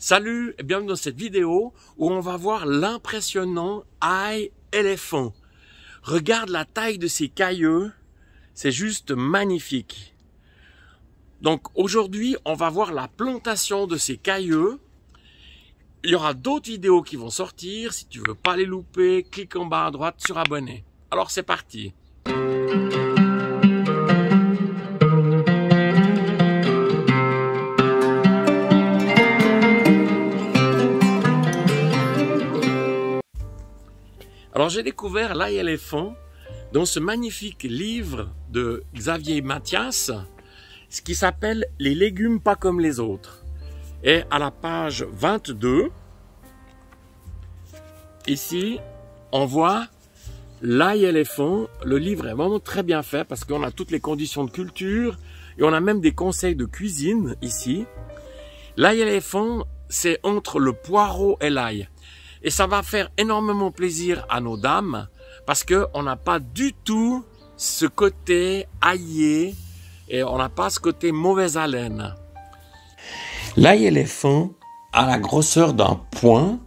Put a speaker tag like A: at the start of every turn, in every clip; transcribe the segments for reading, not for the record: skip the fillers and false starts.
A: Salut et bienvenue dans cette vidéo où on va voir l'impressionnant Eye Elephant. Regarde la taille de ces cailleux, c'est juste magnifique. Donc aujourd'hui, on va voir la plantation de ces cailleux. Il y aura d'autres vidéos qui vont sortir. Si tu veux pas les louper, clique en bas à droite sur abonner. Alors c'est parti. Alors j'ai découvert l'Eye Elephant dans ce magnifique livre de Xavier Mathias, ce qui s'appelle « Les légumes pas comme les autres ». Et à la page 22, ici, on voit l'Eye Elephant. Le livre est vraiment très bien fait parce qu'on a toutes les conditions de culture et on a même des conseils de cuisine ici. L'Eye Elephant, c'est entre le poireau et l'ail. Et ça va faire énormément plaisir à nos dames parce qu'on n'a pas du tout ce côté aillé et on n'a pas ce côté mauvaise haleine. L'Eye Elephant a la grosseur d'un poing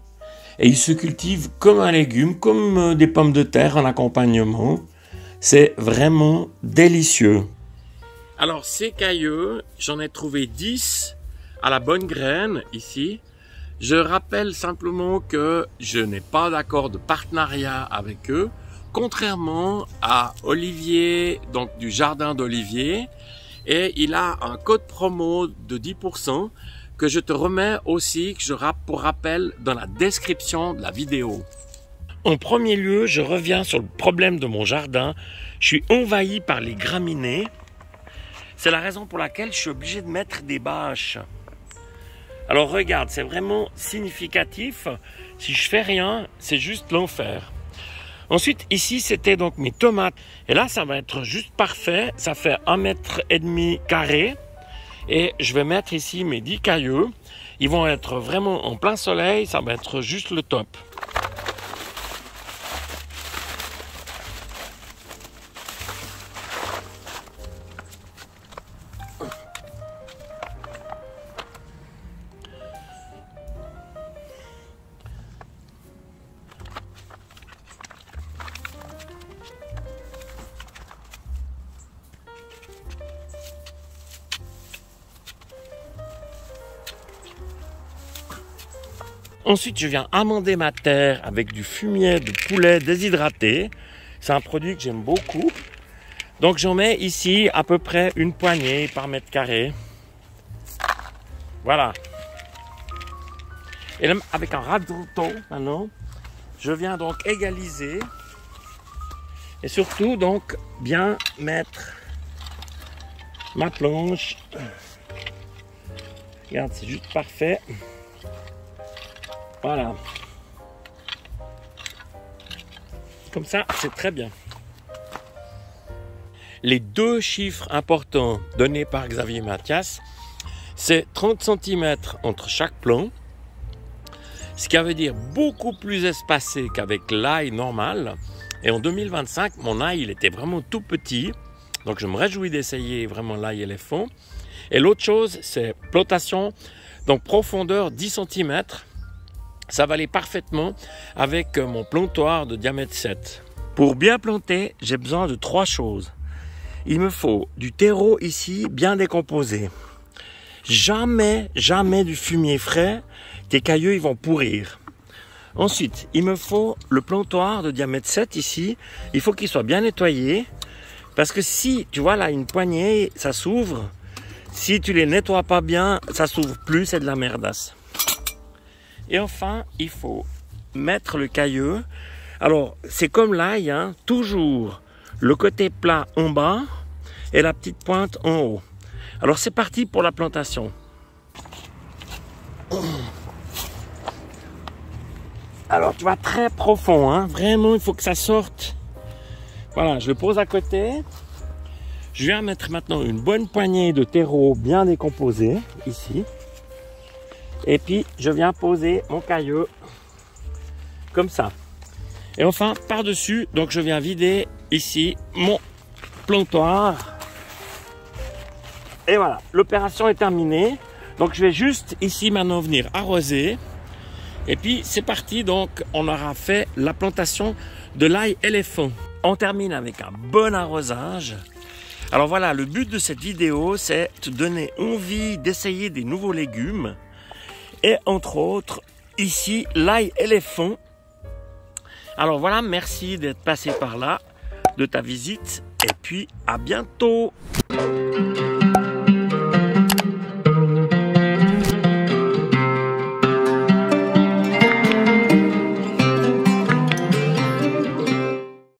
A: et il se cultive comme un légume, comme des pommes de terre en accompagnement. C'est vraiment délicieux. Alors ces cailleux, j'en ai trouvé 10 à la bonne graine ici. Je rappelle simplement que je n'ai pas d'accord de partenariat avec eux, contrairement à Olivier, donc du jardin d'Olivier, et il a un code promo de 10% que je te remets aussi, que je pour rappel dans la description de la vidéo. En premier lieu, je reviens sur le problème de mon jardin. Je suis envahi par les graminées. C'est la raison pour laquelle je suis obligé de mettre des bâches. Alors regarde, c'est vraiment significatif. Si je fais rien, c'est juste l'enfer. Ensuite, ici, c'était donc mes tomates. Et là, ça va être juste parfait. Ça fait 1,5 m carré. Et je vais mettre ici mes 10 cailleux. Ils vont être vraiment en plein soleil. Ça va être juste le top. Ensuite, je viens amender ma terre avec du fumier de poulet déshydraté. C'est un produit que j'aime beaucoup. Donc, j'en mets ici à peu près une poignée par mètre carré. Voilà. Et là, avec un râteau maintenant, je viens donc égaliser. Et surtout, donc, bien mettre ma planche. Regarde, c'est juste parfait. Voilà. Comme ça, c'est très bien. Les deux chiffres importants donnés par Xavier Mathias, c'est 30 cm entre chaque plan, ce qui veut dire beaucoup plus espacé qu'avec l'ail normal. Et en 2025, mon ail, il était vraiment tout petit. Donc, je me réjouis d'essayer vraiment l'ail éléphant. Et l'autre chose, c'est plantation, donc profondeur 10 cm. Ça va aller parfaitement avec mon plantoir de diamètre 7. Pour bien planter, j'ai besoin de 3 choses. Il me faut du terreau ici bien décomposé. Jamais du fumier frais. Tes cailleux, ils vont pourrir. Ensuite, il me faut le plantoir de diamètre 7 ici. Il faut qu'il soit bien nettoyé. Parce que si, tu vois là, une poignée, ça s'ouvre. Si tu les nettoies pas bien, ça s'ouvre plus, c'est de la merdasse. Et enfin, il faut mettre le cailleux. Alors, c'est comme l'ail, hein, toujours le côté plat en bas et la petite pointe en haut. Alors, c'est parti pour la plantation. Alors, tu vois, très profond, hein, vraiment, il faut que ça sorte. Voilà, je le pose à côté. Je viens mettre maintenant une bonne poignée de terreau bien décomposé, ici. Et puis, je viens poser mon cailleux comme ça. Et enfin, par-dessus, donc je viens vider ici mon plantoir. Et voilà, l'opération est terminée. Donc je vais juste ici maintenant venir arroser. Et puis c'est parti, donc on aura fait la plantation de l'ail éléphant. On termine avec un bon arrosage. Alors voilà, le but de cette vidéo, c'est de te donner envie d'essayer des nouveaux légumes. Et entre autres, ici, l'ail éléphant. Alors voilà, merci d'être passé par là, de ta visite. Et puis à bientôt.